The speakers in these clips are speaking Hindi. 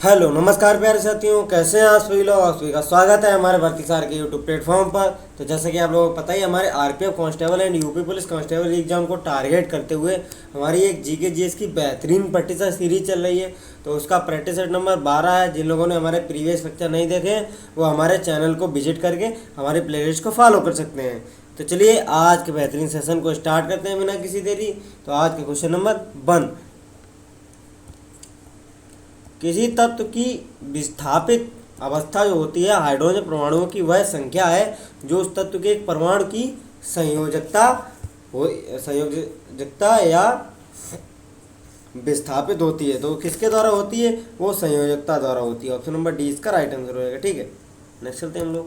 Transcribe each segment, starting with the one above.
हेलो नमस्कार प्यारे साथियों, कैसे हैं आप सभी लोग। आप सभी का स्वागत है हमारे भर्ती सार के यूट्यूब प्लेटफॉर्म पर। तो जैसे कि आप लोगों को पता ही, हमारे RPF constable and UP police constable exam को टारगेट करते हुए हमारी एक जीके जीएस की बेहतरीन प्रैक्टिस सीरीज चल रही है। तो उसका प्रैक्टिस सेट नंबर 12 है। जिन लोगों ने हमारे प्रीवियस लेक्चर नहीं देखे हैं वो हमारे चैनल को विजिट करके हमारे प्लेलिस्ट को फॉलो कर सकते हैं। तो चलिए आज के बेहतरीन सेशन को स्टार्ट करते हैं बिना किसी देरी। तो आज के क्वेश्चन नंबर 1, किसी तत्व की विस्थापित अवस्था जो होती है हाइड्रोजन परमाणुओं की, वह संख्या है जो उस तत्व के एक परमाणु की संयोजकता या विस्थापित होती है। तो किसके द्वारा होती है? वो संयोजकता द्वारा होती है। ऑप्शन नंबर डी इसका राइट आंसर होगा। ठीक है, नेक्स्ट चलते हैं हम लोग।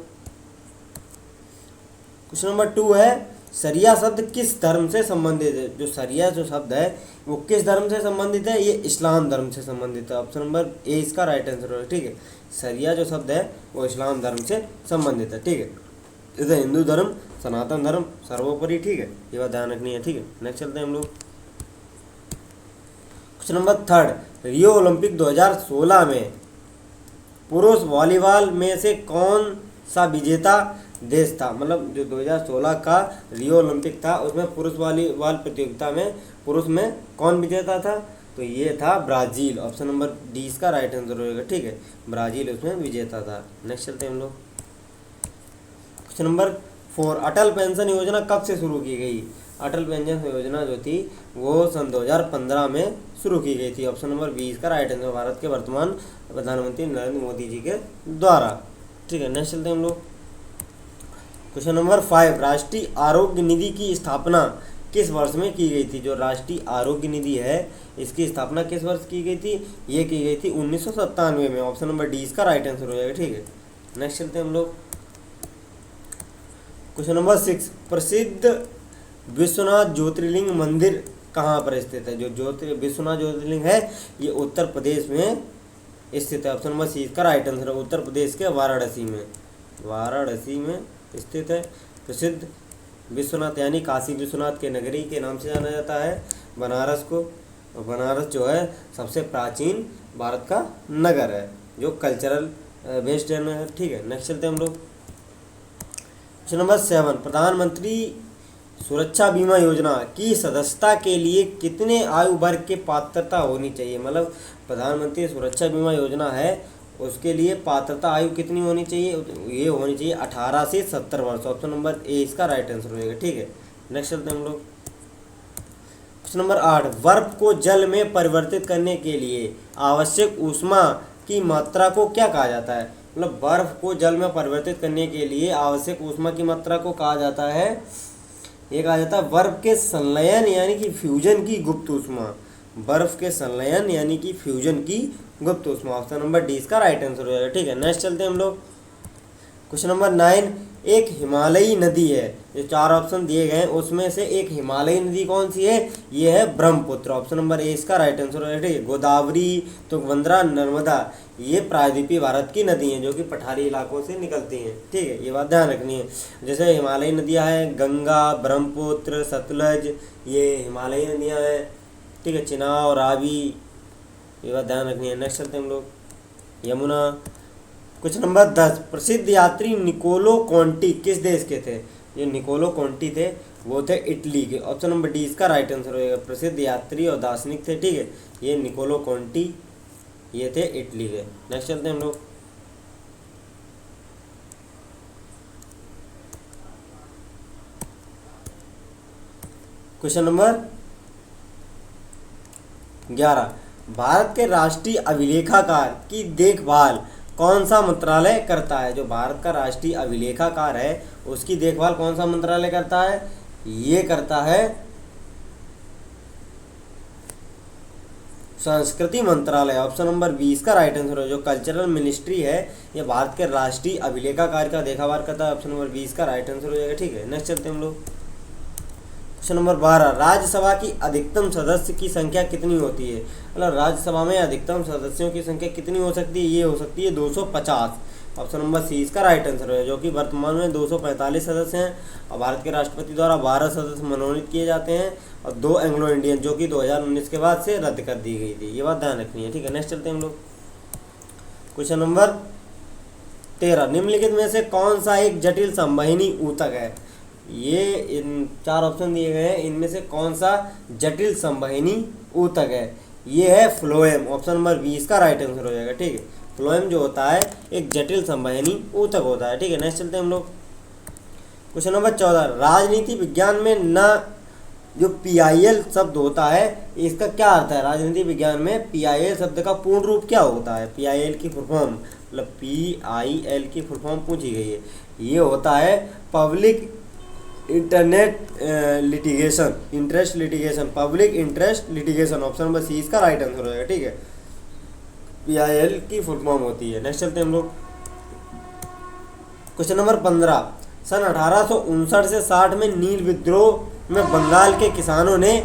क्वेश्चन नंबर 2 है, सरिया शब्द किस धर्म से संबंधित है? जो सरिया जो शब्द है वो किस धर्म से संबंधित है? ये इस्लाम धर्म से संबंधित है। ऑप्शन नंबर ए इसका राइट आंसर होगा। ठीक है, सरिया जो शब्द है वो इस्लाम धर्म से संबंधित है। ठीक है, जैसे हिंदू धर्म, सनातन धर्म सर्वोपरि। ठीक है, ये बात ध्यान रखनी है। ठीक है, नेक्स्ट चलते हैं हम लोग। क्वेश्चन नंबर 3, रियो ओलंपिक 2016 में पुरुष वॉलीबॉल में से कौन सा विजेता देश था? मतलब जो 2016 का रियो ओलंपिक था उसमें पुरुष वॉलीबॉल प्रतियोगिता में पुरुष में कौन विजेता था? तो ये था ब्राज़ील। ऑप्शन नंबर डी इसका राइट आंसर होगा। ठीक है, ब्राज़ील उसमें विजेता था। नेक्स्ट चलते हैं हम लोग। क्वेश्चन नंबर 4, अटल पेंशन योजना कब से शुरू की गई? अटल पेंशन योजना जो थी वो सन 2015 में शुरू की गई थी। ऑप्शन नंबर बी इसका राइट आंसर, भारत के वर्तमान प्रधानमंत्री नरेंद्र मोदी जी के द्वारा। ठीक है, नेक्स्ट चलते हैं हम लोग। क्वेश्चन नंबर 5, राष्ट्रीय आरोग्य निधि की स्थापना किस वर्ष में की गई थी? जो राष्ट्रीय आरोग्य निधि है इसकी स्थापना किस वर्ष की गई थी? ये की गई थी 1997 में। ऑप्शन नंबर डी इसका राइट आंसर हो जाएगा। ठीक है, नेक्स्ट चलते हैं हम लोग। क्वेश्चन नंबर 6, प्रसिद्ध विश्वनाथ ज्योतिर्लिंग मंदिर कहाँ पर स्थित है? जो विश्वनाथ ज्योतिर्लिंग है ये उत्तर प्रदेश में स्थित है। ऑप्शन नंबर सी इसका राइट आंसर है, उत्तर प्रदेश के वाराणसी में स्थित है। प्रसिद्ध विश्वनाथ यानी काशी विश्वनाथ के नगरी के नाम से जाना जाता है बनारस को। और बनारस जो है सबसे प्राचीन भारत का नगर है जो कल्चरल बेस्ड है। ठीक है, नेक्स्ट चलते हैं हम लोग। क्वेश्चन नंबर 7, प्रधानमंत्री सुरक्षा बीमा योजना की सदस्यता के लिए कितने आयु वर्ग के पात्रता होनी चाहिए? मतलब प्रधानमंत्री सुरक्षा बीमा योजना है उसके लिए पात्रता आयु कितनी होनी चाहिए? ये होनी चाहिए 18 से 70 वर्ष। ऑप्शन नंबर ए इसका राइट आंसर हो जाएगा। ठीक है, नेक्स्ट चलते हैं हम लोग। क्वेश्चन नंबर 8, बर्फ को जल में परिवर्तित करने के लिए आवश्यक ऊष्मा की मात्रा को क्या कहा जाता है? मतलब बर्फ को जल में परिवर्तित करने के लिए आवश्यक ऊष्मा की मात्रा को कहा जाता है, ये कहा जाता है बर्फ के संलयन यानी कि फ्यूजन की गुप्त ऊष्मा। बर्फ के संलयन यानी कि फ्यूजन की गुप्त ऊष्मा। ऑप्शन नंबर डी इसका राइट आंसर हो जाएगा। ठीक है, नेक्स्ट चलते हैं हम लोग। क्वेश्चन नंबर 9, एक हिमालयी नदी है, जो 4 ऑप्शन दिए गए हैं उसमें से एक हिमालयी नदी कौन सी है? ये है ब्रह्मपुत्र। ऑप्शन नंबर ए इसका राइट आंसर है। ठीक है, गोदावरी, तुंगभद्रा, नर्मदा ये प्रायद्वीपीय भारत की नदी हैं जो कि पठारी इलाकों से निकलती हैं। ठीक है, ये बात ध्यान रखनी है। जैसे हिमालयी नदियाँ हैं गंगा, ब्रह्मपुत्र, सतलज, ये हिमालयी नदियाँ हैं। ठीक है, चिनाब, रावी, ये बात ध्यान रखनी है। नेक्स्ट चलते हैं हम लोग। यमुना। कुछ नंबर 10, प्रसिद्ध यात्री निकोलो कॉन्टी किस देश के थे? ये निकोलो कॉन्टी थे वो थे इटली के। ऑप्शन नंबर डी इसका राइट आंसर होगा। प्रसिद्ध यात्री और दार्शनिक थे। ठीक है, ये निकोलो कॉन्टी ये थे इटली के। नेक्स्ट चलते हैं हम लोग। क्वेश्चन नंबर 11, भारत के राष्ट्रीय अभिलेखागार की देखभाल कौन सा मंत्रालय करता है? जो भारत का राष्ट्रीय अभिलेखागार है उसकी देखभाल कौन सा मंत्रालय करता है? ये करता है संस्कृति मंत्रालय। ऑप्शन नंबर 20 का राइट आंसर है। जो कल्चरल मिनिस्ट्री है ये भारत के राष्ट्रीय अभिलेखागार का देखभाल करता है। ऑप्शन नंबर 20 का राइट आंसर हो जाएगा। ठीक है, नेक्स्ट चलते हैं हम लोग। क्वेश्चन नंबर 12, राज्यसभा की अधिकतम सदस्य की संख्या कितनी होती है? मतलब राज्यसभा में अधिकतम सदस्यों की संख्या कितनी हो सकती है? ये हो सकती है 250। ऑप्शन नंबर सी इसका राइट आंसर है, जो कि वर्तमान में 245 सदस्य हैं और भारत के राष्ट्रपति द्वारा 12 सदस्य मनोनीत किए जाते हैं और 2 एंग्लो इंडियन जो कि 2019 के बाद से रद्द कर दी गई थी। ये बात ध्यान रखनी है। ठीक है, नेक्स्ट चलते हैं हम लोग। क्वेश्चन नंबर 13, निम्नलिखित में से कौन सा एक जटिल संवहनी ऊतक है? ये इन 4 ऑप्शन दिए गए हैं, इनमें से कौन सा जटिल संवहनी ऊतक है? ये है फ्लोएम। ऑप्शन नंबर 20 का राइट आंसर हो जाएगा। ठीक है, फ्लोएम जो होता है एक जटिल संवहनी ऊतक होता है। ठीक है, नेक्स्ट चलते हैं हम लोग। क्वेश्चन नंबर 14, राजनीति विज्ञान में न जो PIL शब्द होता है इसका क्या अर्थ है? राजनीति विज्ञान में PIL शब्द का पूर्ण रूप क्या होता है? PIL की फुल फॉर्म, मतलब PIL की फुल फॉर्म पूछी गई है। ये होता है public interest litigation, public interest litigation. Option number C इसका राइट आंसर हो जाएगा। ठीक है, PIL की फुल फॉर्म होती है। नेक्स्ट चलते हैं हम लोग। क्वेश्चन नंबर 15, सन 1859 से 60 में नील विद्रोह में बंगाल के किसानों ने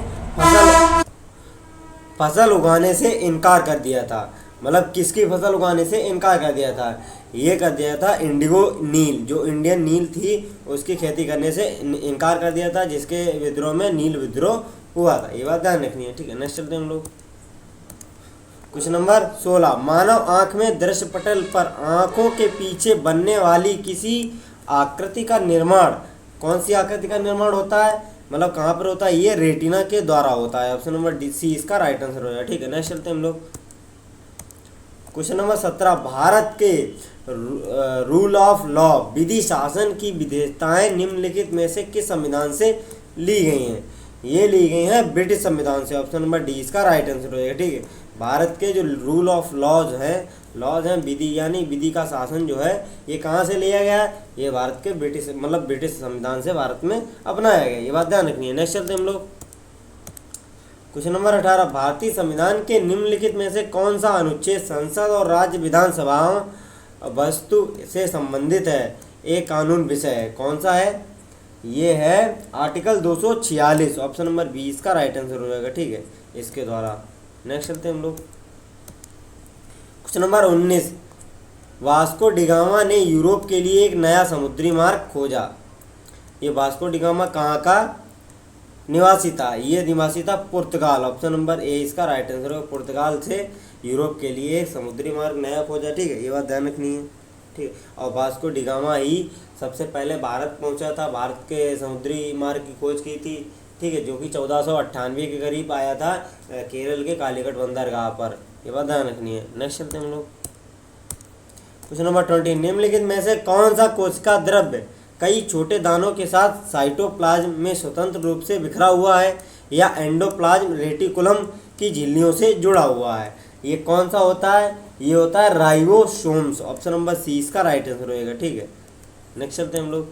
फसल उगाने से इनकार कर दिया था। मतलब किसकी फसल उगाने से इनकार कर दिया था? ये कर दिया था इंडिगो नील, जो इंडियन नील थी उसकी खेती करने से इनकार कर दिया था, जिसके विद्रोह में नील विद्रोह हुआ था। ये बात ध्यान रखनी है। ठीक है, नेक्स्ट चलते हैं हम लोग। क्वेश्चन नंबर 16, मानव आंख में दृश्य पटल पर आंखों के पीछे बनने वाली किसी आकृति का निर्माण, कौन सी आकृति का निर्माण होता है? मतलब कहाँ पर होता है? ये रेटिना के द्वारा होता है। ऑप्शन नंबर सी इसका राइट आंसर हो जाएगा। ठीक है, नेक्स्ट चलते हैं हम लोग। क्वेश्चन नंबर 17, भारत के रूल ऑफ लॉ, विधि शासन की विधेयताएं निम्नलिखित में से किस संविधान से ली गई हैं? ये ली गई हैं ब्रिटिश संविधान से। ऑप्शन नंबर डी इसका राइट आंसर हो जाएगा। ठीक है, भारत के जो रूल ऑफ लॉज हैं विधि यानी विधि का शासन जो है, ये कहाँ से लिया गया है? ये भारत के ब्रिटिश संविधान से भारत में अपनाया गया। ये बात ध्यान रखनी है। नेक्स्ट चलते हैं हम लोग। क्वेश्चन नंबर 18, भारतीय संविधान के निम्नलिखित में से कौन सा अनुच्छेद संसद और राज्य विधानसभाओं वस्तु से संबंधित है? एक कानून विषय है। कौन सा है? ये है आर्टिकल 246। ऑप्शन नंबर 20 का राइट आंसर हो जाएगा। ठीक है, इसके द्वारा। नेक्स्ट चलते हैं हम लोग। क्वेश्चन नंबर 19, वास्को डिगामा ने यूरोप के लिए एक नया समुद्री मार्ग खोजा। ये वास्को डिगामा कहाँ का निवासी था? ये निवासी था पुर्तगाल। ऑप्शन नंबर ए इसका राइट आंसर होगा। पुर्तगाल से यूरोप के लिए समुद्री मार्ग नया खोजा। ठीक है, ये बात ध्यान रखनी है। ठीक है, और वास्को डिगामा ही सबसे पहले भारत पहुंचा था, भारत के समुद्री मार्ग की खोज की थी। ठीक है, जो कि 1498 के करीब आया था केरल के कालीकट बंदरगाह पर। ये बात ध्यान रखनी है। नेक्स्ट चलते हैं हम लोग। क्वेश्चन नंबर 20, निम्नलिखित में से कौन सा कोशिका द्रव्य कई छोटे दानों के साथ साइटोप्लाज्म में स्वतंत्र रूप से बिखरा हुआ है या एंडोप्लाज्म रेटिकुलम की झिल्लियों से जुड़ा हुआ है? ये कौन सा होता है? ये होता है राइबोसोम्स। ऑप्शन नंबर सी इसका राइट आंसर होएगा। ठीक है, नेक्स्ट चलते हैं हम लोग।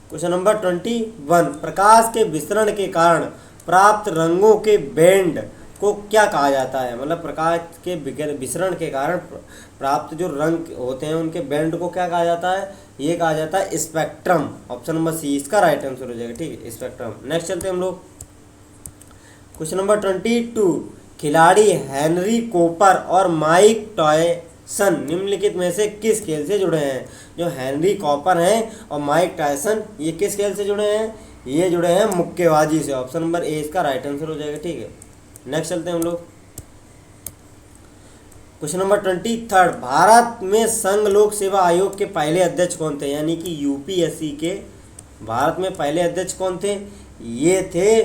क्वेश्चन नंबर 21, प्रकाश के विसरण के कारण प्राप्त रंगों के बैंड को क्या कहा जाता है? मतलब प्रकाश के विसरण के कारण प्राप्त जो रंग होते हैं उनके बैंड को क्या कहा जाता है? ये कहा जाता है स्पेक्ट्रम। ऑप्शन नंबर सी इसका राइट आंसर हो जाएगा। ठीक है, स्पेक्ट्रम। नेक्स्ट चलते हैं हम लोग। क्वेश्चन नंबर 22, खिलाड़ी हेनरी कॉपर और माइक टायसन निम्नलिखित में से किस खेल से जुड़े हैं? जो हेनरी कॉपर हैं और माइक टायसन ये किस खेल से जुड़े हैं? ये जुड़े हैं मुक्केबाजी से। ऑप्शन नंबर ए इसका राइट आंसर हो जाएगा। ठीक है, नेक्स्ट चलते हैं हम लोग। क्वेश्चन नंबर 23, भारत में संघ लोक सेवा आयोग के पहले अध्यक्ष कौन थे? यानी कि यूपीएससी के भारत में पहले अध्यक्ष कौन थे? ये थे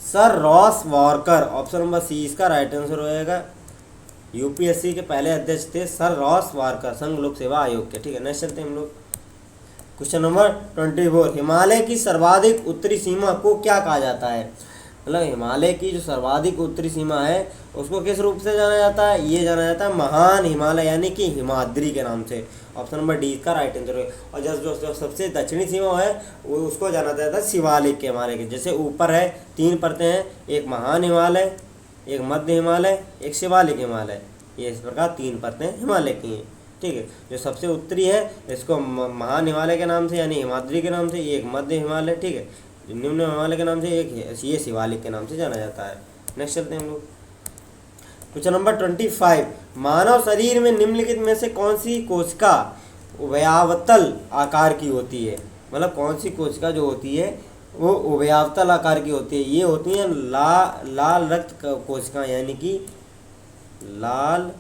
sir Ross Walker. Option number C इसका राइट आंसर हो जाएगा। यूपीएससी के पहले अध्यक्ष थे सर रॉस वॉकर, संघ लोक सेवा आयोग के। ठीक है, नेक्स्ट चलते हैं हम लोग। क्वेश्चन नंबर 24, हिमालय की सर्वाधिक उत्तरी सीमा को क्या कहा जाता है? मतलब हिमालय की जो सर्वाधिक उत्तरी सीमा है उसको किस रूप से जाना जाता है? ये जाना जाता है महान हिमालय यानी कि हिमाद्री के नाम से। ऑप्शन नंबर डी का राइट आंसर है। और जो सबसे दक्षिणी सीमा है वो उसको जाना जाता है शिवालिक के हिमालय के। जैसे ऊपर है 3 परतें हैं, एक महान हिमालय, एक मध्य हिमालय, एक शिवालिक हिमालय। ये इस प्रकार 3 परतें हिमालय की हैं। ठीक है, जो सबसे उत्तरी है इसको महान हिमालय के नाम से यानी हिमाद्री के नाम से, एक मध्य हिमालय, ठीक है, निम्न हिमालय के नाम से, एक ये शिवालिक के नाम से जाना जाता है। नेक्स्ट चलते हैं हम लोग। क्वेश्चन नंबर 25, मानव शरीर में निम्नलिखित में से कौन सी कोशिका उभयावतल आकार की होती है? मतलब कौन सी कोशिका जो होती है वो उभयावतल आकार की होती है? ये होती हैं लाल रक्त कोशिका यानी कि लाल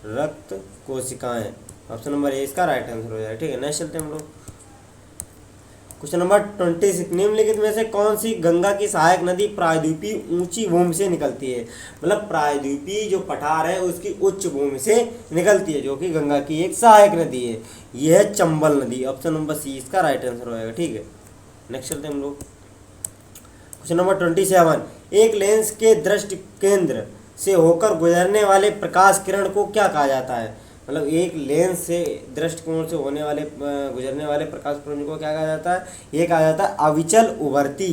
रक्त कोशिकाएं। ऑप्शन नंबर ए इसका राइट आंसर हो जाएगा। ठीक है, नेक्स्ट चलते हैं हम लोग। क्वेश्चन नंबर 26, निम्नलिखित में से कौन सी गंगा की सहायक नदी प्रायद्वीपीय ऊंची भूमि से निकलती है? मतलब प्रायद्वीपीय जो पठार है उसकी उच्च भूमि से निकलती है, जो कि गंगा की एक सहायक नदी है। यह है चंबल नदी। ऑप्शन नंबर सी इसका राइट आंसर हो जाएगा। ठीक है, नेक्स्ट चलते हैं हम लोग। क्वेश्चन नंबर 27, एक लेंस के दृष्टि केंद्र से होकर गुजरने वाले प्रकाश किरण को क्या कहा जाता है? मतलब एक लेंस से दृष्टिकोण से होने वाले गुजरने वाले प्रकाश किरण को क्या कहा जाता है? ये कहा जाता है अविचल उभरती।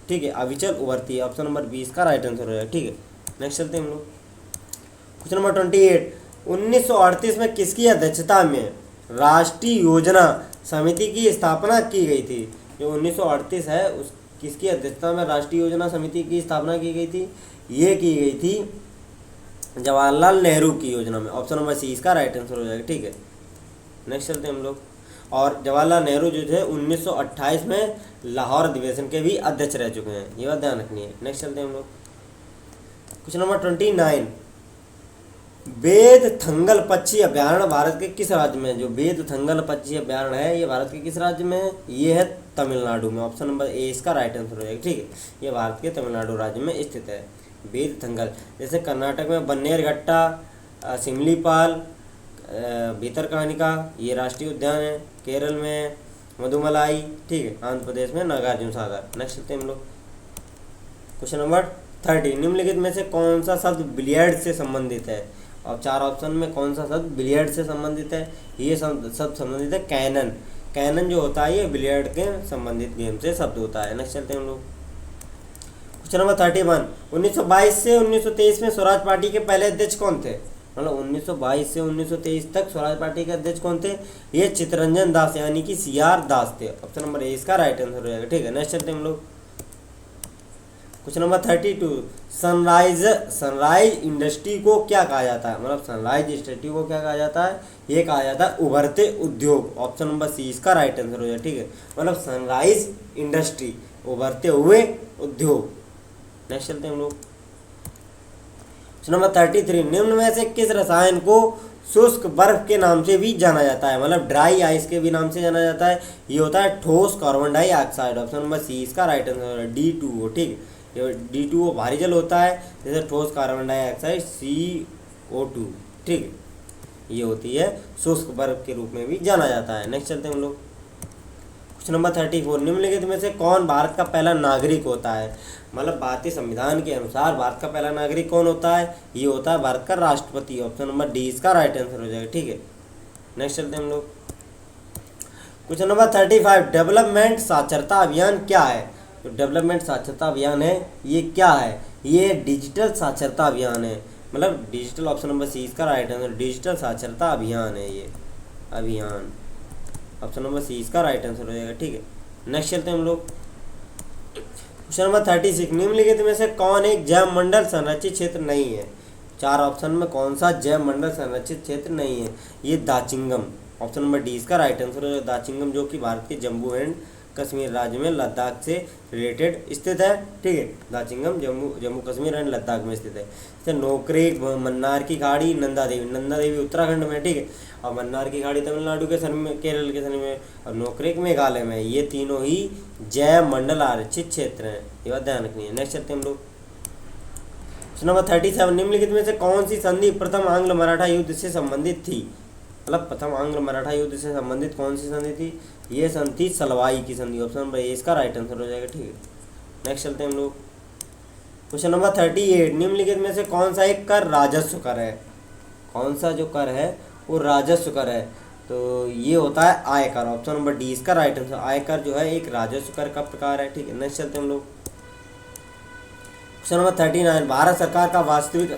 ठीक है, अविचल उभरती। ऑप्शन नंबर 20 का राइट आंसर हो जाएगा। ठीक है, नेक्स्ट चलते हैं हम लोग। क्वेश्चन नंबर 28, 1938 में किसकी अध्यक्षता में राष्ट्रीय योजना समिति की स्थापना की गई थी? जो 1938 है उस किसकी अध्यक्षता में राष्ट्रीय योजना समिति की स्थापना की गई थी? ये की गई थी जवाहरलाल नेहरू की योजना में। ऑप्शन नंबर सी इसका राइट आंसर हो जाएगा। ठीक है, नेक्स्ट चलते हैं हम लोग। और जवाहरलाल नेहरू जो थे 1928 में लाहौर अधिवेशन के भी अध्यक्ष रह चुके हैं, ये बात ध्यान रखनी है। नेक्स्ट चलते हैं हम लोग। क्वेश्चन नंबर 29, बेदथंगल पक्षी अभ्यारण्य भारत के किस राज्य में है? जो बेदथंगल पक्षी अभ्यारण्य है ये भारत के किस राज्य में है? ये है तमिलनाडु में। ऑप्शन नंबर ए इसका राइट आंसर हो जाएगा। ठीक है, ये भारत के तमिलनाडु राज्य में स्थित है बेदथंगल। जैसे कर्नाटक में बन्नेरघट्टा, सिमलीपाल, भीतरकानिका ये राष्ट्रीय उद्यान है। केरल में मधुमलाई। ठीक है, आंध्र प्रदेश में नागार्जुन सागर। नेक्स्ट चलते हैं हम लोग। क्वेश्चन नंबर 30, निम्नलिखित में से कौन सा शब्द बिलियर्ड से संबंधित है? और 4 ऑप्शन में कौन सा शब्द बिलियर्ड से संबंधित है? ये शब्द संबंधित है कैनन। कैनन जो होता है ये बिलियर्ड के संबंधित गेम से शब्द होता है। नेक्स्ट चलते हैं हम लोग। क्वेश्चन नंबर 31, 1922 से 1923 में स्वराज पार्टी के पहले अध्यक्ष कौन थे? मतलब 1922 से 1923 तक स्वराज पार्टी के अध्यक्ष कौन थे? ये चित्तरंजन दास यानी कि CR दास थे। ऑप्शन नंबर ए इसका राइट आंसर हो जाएगा। ठीक है, नेक्स्ट चलते हैं हम लोग। क्वेश्चन नंबर 32, सनराइज इंडस्ट्री को क्या कहा जाता है? मतलब सनराइज इंडस्ट्री को क्या कहा जाता है? ये कहा जाता है उभरते उद्योग। ऑप्शन नंबर सी इसका राइट आंसर हो जाएगा। ठीक है, मतलब सनराइज इंडस्ट्री उभरते हुए उद्योग। नेक्स्ट चलते हैं हम लोग। नंबर 33, निम्न में से किस रसायन को शुष्क बर्फ के नाम से भी जाना जाता है? मतलब ड्राई आइस के भी नाम से जाना जाता है। ये होता है ठोस carbon dioxide. Option number C इसका राइट आंसर है D2O। ठीक है, ये D2O भारी जल होता है, जैसे ठोस कार्बन डाइऑक्साइड CO2। ठीक है, ये होती है शुष्क बर्फ के रूप में भी जाना जाता है। नेक्स्ट चलते हैं हम लोग। क्वेश्चन नंबर 34, निम्नलिखित में से कौन भारत का पहला नागरिक होता है? मतलब भारतीय संविधान के अनुसार भारत का पहला नागरिक कौन होता है? ये होता है भारत का राष्ट्रपति। ऑप्शन नंबर डी इसका राइट आंसर हो जाएगा। ठीक है, नेक्स्ट चलते हैं हम लोग। क्वेश्चन नंबर 35, डेवलपमेंट साक्षरता अभियान क्या है? तो डेवलपमेंट साक्षरता अभियान है ये क्या है? ये डिजिटल साक्षरता अभियान है। मतलब डिजिटल, ऑप्शन नंबर सी इसका राइट आंसर, डिजिटल साक्षरता अभियान है ये अभियान। ऑप्शन नंबर सी इसका राइट आंसर हो जाएगा। ठीक है, नेक्स्ट चलते हैं हम लोग। क्वेश्चन नंबर 36, निम्नलिखित में से कौन एक जैव मंडल संरक्षित क्षेत्र नहीं है? 4 ऑप्शन में कौन सा जैव मंडल संरक्षित क्षेत्र नहीं है? ये दाचिंगम। ऑप्शन नंबर डी इसका राइट आंसर है दाचिंगम, जो कि भारत के जम्मू एंड कश्मीर राज्य में लद्दाख से रिलेटेड स्थित है। ठीक है, दाचिंगम जम्मू कश्मीर एंड लद्दाख में स्थित है। जैसे नोकरेक, मन्नार की खाड़ी, नंदा देवी उत्तराखंड में। ठीक है, और मन्नार की खाड़ी तमिलनाडु के सनी में, केरल के सनी में, और नोकरेक मेघालय में। ये तीनों ही जैव मंडल आरक्षित क्षेत्र हैं, ये बात ध्यान रखनी है। नेक्स्ट चलते हैं हम लोग। नंबर 37, निम्नलिखित में से कौन सी संधि प्रथम आंग्ल मराठा युद्ध से संबंधित थी? मतलब प्रथम आंग्ल मराठा युद्ध से संबंधित कौन सी संधि थी? ये संधि सलवाई की संधि। ऑप्शन नंबर ए इसका राइट आंसर हो जाएगा। ठीक है, नेक्स्ट चलते हैं हम लोग। क्वेश्चन नंबर 38, निम्नलिखित में से कौन सा एक कर राजस्व कर है? कौन सा जो कर है वो राजस्व कर है? तो ये होता है आयकर। ऑप्शन नंबर डी इसका राइट आंसर। आयकर जो है एक राजस्व कर का प्रकार है। ठीक है, नेक्स्ट चलते हैं हम लोग। क्वेश्चन नंबर 39, भारत सरकार का वास्तविक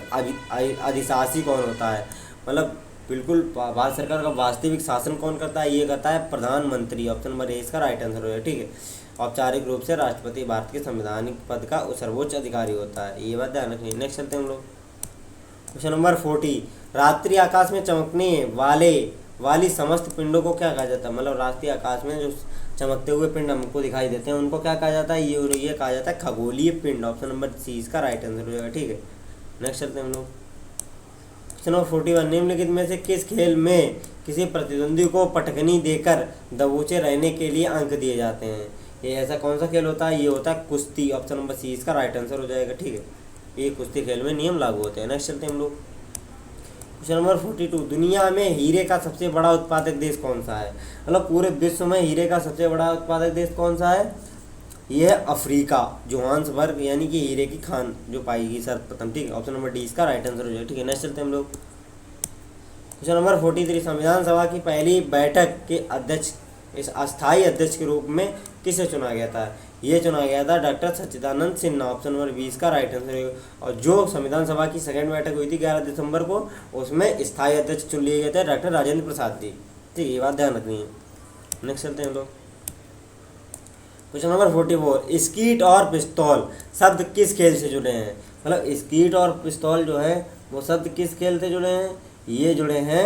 अधिशासी कौन होता है? मतलब बिल्कुल भारत सरकार का वास्तविक शासन कौन करता है? ये करता है प्रधानमंत्री। ऑप्शन नंबर ए इसका राइट आंसर हो जाएगा। ठीक है, औपचारिक रूप से राष्ट्रपति भारत के संवैधानिक पद का सर्वोच्च अधिकारी होता है, ये बात ध्यान रखनी है। नेक्स्ट चलते हैं हम लोग। क्वेश्चन नंबर 40, रात्रि आकाश में चमकने वाली समस्त पिंडों को क्या कहा जाता है? मतलब रात्रि आकाश में जो चमकते हुए पिंड हमको दिखाई देते हैं उनको क्या कहा जाता है? ये कहा जाता है खगोलीय पिंड। ऑप्शन नंबर सी इसका राइट आंसर हो जाएगा। ठीक है, नेक्स्ट चलते हैं हम लोग। क्वेश्चन नंबर 41, निम्नलिखित में से किस खेल में किसी प्रतिद्वंदी को पटकनी देकर दबोचे रहने के लिए अंक दिए जाते हैं? ये ऐसा कौन सा खेल होता है? ये होता है कुश्ती। ऑप्शन नंबर सी इसका राइट आंसर हो जाएगा। ठीक है, ये कुश्ती खेल में नियम लागू होते हैं। नेक्स्ट चलते हैं हम लोग क्वेश्चन नंबर 42, दुनिया में हीरे का सबसे बड़ा उत्पादक देश कौन सा है? मतलब पूरे विश्व में हीरे का सबसे बड़ा उत्पादक देश कौन सा है? ये है अफ्रीका, जोहान्सबर्ग, यानी कि हीरे की खान जो पाएगी सर्वप्रथम। ठीक है, ऑप्शन नंबर डी इसका राइट आंसर हो जाएगा। ठीक है, नेक्स्ट चलते हैं हम लोग क्वेश्चन नंबर 43, संविधान सभा की पहली बैठक के अध्यक्ष, इस अस्थायी अध्यक्ष के रूप में किसे चुना गया था? ये चुना गया था डॉक्टर सच्चिदानंद सिन्हा। ऑप्शन नंबर 20 का राइट आंसर है। और जो संविधान सभा की सेकंड बैठक हुई थी 11 दिसंबर को, उसमें स्थायी अध्यक्ष चुन लिए गए थे डॉक्टर राजेंद्र प्रसाद जी। ठीक है, ये बात ध्यान रखनी है। नेक्स्ट चलते हैं हम लोग क्वेश्चन नंबर 44, स्कीट और पिस्तौल शब्द किस खेल से जुड़े हैं? मतलब स्कीट और पिस्तौल जो है वो शब्द किस खेल से जुड़े हैं? ये जुड़े हैं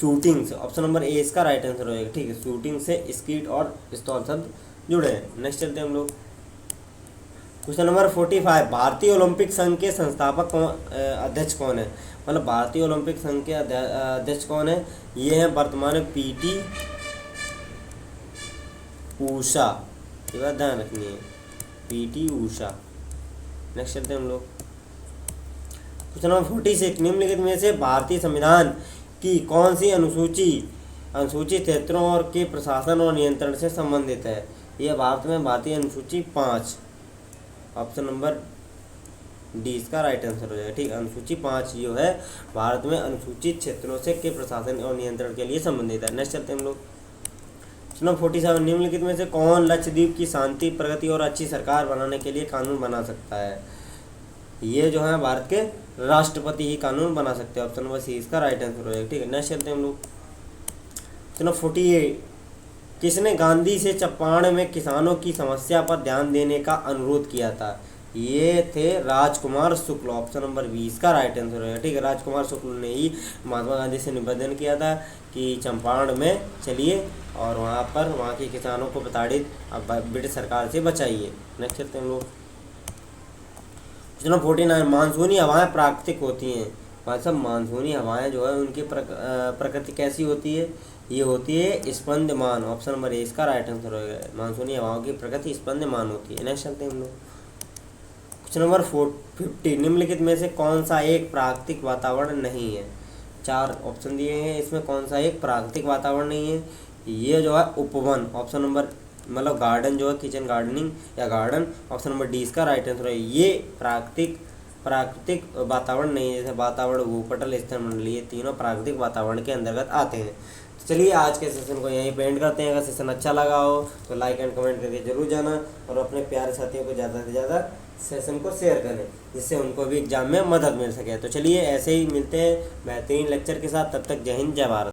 शूटिंग से। ऑप्शन नंबर ए इसका राइट आंसर हो जाएगा। ठीक है, शूटिंग से स्कीट और पिस्तौल शब्द जुड़े हैं। नेक्स्ट चलते हैं हम लोग क्वेश्चन नंबर 45, भारतीय ओलंपिक संघ के संस्थापक अध्यक्ष कौन है? मतलब भारतीय ओलंपिक संघ के अध्यक्ष कौन है? ये हैं वर्तमान में पीटी ऊषा। ये बात ध्यान रखनी है, पीटी ऊषा। नेक्स्ट चलते हैं हम लोग क्वेश्चन नंबर 46, निम्नलिखित में से भारतीय संविधान की कौन सी अनुसूचित क्षेत्रों और के प्रशासन और नियंत्रण से संबंधित है? यह भारत में भारतीय अनुसूची 5। ऑप्शन नंबर डी इसका राइट आंसर हो जाएगा। ठीक, अनुसूची 5 जो है भारत में अनुसूचित क्षेत्रों से के प्रशासन और नियंत्रण के लिए संबंधित है। नेक्स्ट चलते हैं हम लोग क्वेश्चन नंबर 47, निम्नलिखित में से कौन लक्षद्वीप की शांति, प्रगति और अच्छी सरकार बनाने के लिए कानून बना सकता है? ये जो है भारत के राष्ट्रपति ही कानून बना सकते हैं। ऑप्शन नंबर सी इसका राइट आंसर हो जाएगा। ठीक है, नेक्स्ट चलते हैं हम लोग क्वेश्चन नंबर 48, किसने गांधी से चंपारण में किसानों की समस्या पर ध्यान देने का अनुरोध किया था? ये थे राजकुमार शुक्ल। ऑप्शन नंबर 20 का राइट आंसर है। ठीक है, राजकुमार शुक्ल ने ही महात्मा गांधी से निवेदन किया था कि चंपारण में चलिए और वहाँ के किसानों को प्रताड़ित ब्रिटिश सरकार से बचाइए। नेक्स्ट चलते हैं हम लोग क्वेश्चन नंबर 49, मानसूनी हवाएं प्राकृतिक होती हैं। भाई साहब, मानसूनी हवाएं जो है उनकी प्रकृति कैसी होती है? ये होती है स्पंदमान। ऑप्शन नंबर ए इसका राइट आंसर होगा। मानसूनी हवाओं की प्रकृति स्पंदमान होती है। नेक्स्ट चलते हैं हम लोग क्वेश्चन नंबर 50, निम्नलिखित में से कौन सा एक प्राकृतिक वातावरण नहीं है? 4 ऑप्शन दिए हैं, इसमें कौन सा एक प्राकृतिक वातावरण नहीं है? ये जो है उपवन। ऑप्शन नंबर मतलब गार्डन जो है, किचन गार्डनिंग या गार्डन। ऑप्शन नंबर डी इसका राइट आंसर है। ये प्राकृतिक वातावरण नहीं है, जैसे वातावरण, भूपटल, स्थलमंडलीय, तीनों प्राकृतिक वातावरण के अंतर्गत आते हैं। तो चलिए आज के सेशन को यहीं पे एंड करते हैं। अगर सेशन अच्छा लगा हो तो लाइक एंड कमेंट करके जरूर जाना और अपने प्यारे साथियों को ज़्यादा से ज़्यादा सेशन को शेयर करें, जिससे उनको भी एग्जाम में मदद मिल सके। तो चलिए ऐसे ही मिलते हैं बेहतरीन लेक्चर के साथ। तब तक जय हिंद, जय भारत।